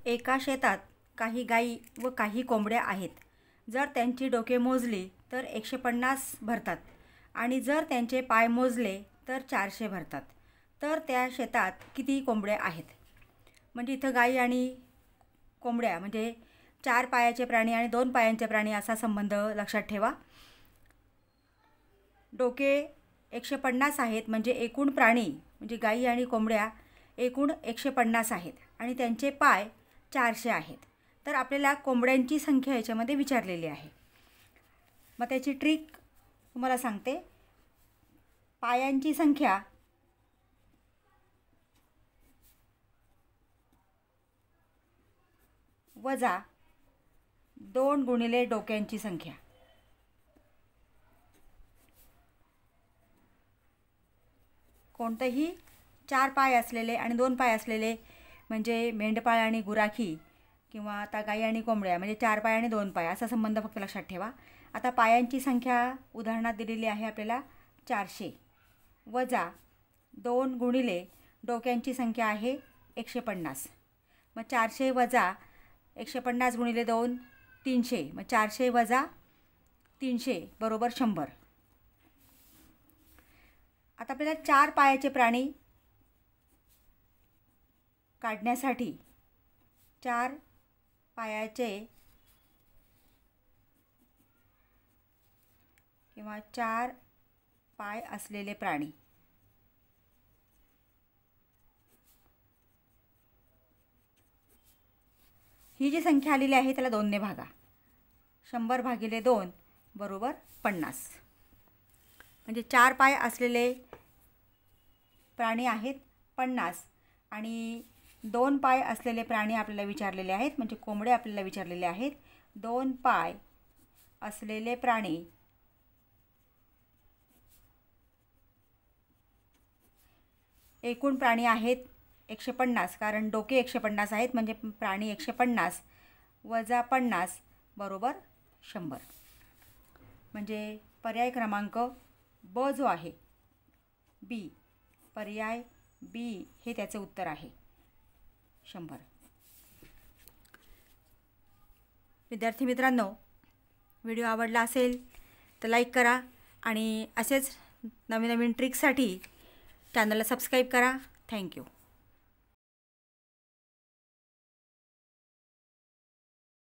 एका शेतात काही गायी व काही कोंबड्या आहेत. जर त्यांची डोके मोजली तर 150 भरतात आणि जर त्यांचे पाय मोजले तर 400 भरतात. तर त्या शेतात किती कोंबड्या आहेत? म्हणजे इथं गायी आणि कोंबड्या म्हणजे 4 पायाचे प्राणी आणि 2 पायांचे प्राणी असा संबंध लक्षात ठेवा. डोके 150 आहेत म्हणजे एकूण प्राणी म्हणजे गायी आणि कोंबड्या एकूण 150 आहेत आणि त्यांचे पाय 400 आहेत. तर आपल्याला कोंबड्यांची संख्या याच्यामध्ये विचारलेली आहे. मग त्याची ट्रिक तुम्हाला सांगते. पायांची संख्या वजा 2 गुणिले डोक्यांची संख्या. कोणतेही 4 पाय असलेले आणि 2 पाय असलेले म्हणजे मेंढपाळ आणि गुराखी किंवा आता गाई आणि कोंबड्या म्हणजे 4 पाय आणि 2 पाय असा संबंध फक्त लक्षात ठेवा. आता पायांची संख्या उदाहरणात दिलेली आहे आपल्याला 400 वजा 2 गुणिले डोक्यांची संख्या आहे 150. मग 400 वजा 150 गुणिले 2 300. मग 400 वजा 300 बरोबर 100. आता आपल्याला 4 पायाचे प्राणी काढण्यासाठी 4 पायाचे किंवा 4 पाय असलेले प्राणी ही जी संख्या आलेली आहे त्याला 2 ने भागा. 100 भागिले 2 बरोबर 50. म्हणजे 4 पाय असलेले प्राणी आहेत 50 आणि 2 पाय असलेले प्राणी आपल्याला विचारलेले आहेत म्हणजे कोंबडे आपल्याला विचारलेले आहेत. 2 पाय असलेले प्राणी एकूण प्राणी आहेत 150 कारण डोके 150 आहेत म्हणजे प्राणी 150 वजा 50 बरोबर 100. म्हणजे पर्याय क्रमांक ब जो आहे बी पर्याय बी हे त्याचे उत्तर आहे 100. विद्यार्थी मित्रांनो, व्हिडिओ आवडला असेल तर लाईक करा आणि असेच नवीन नवीन ट्रिक्ससाठी चॅनलला सबस्क्राईब करा. थँक्यू.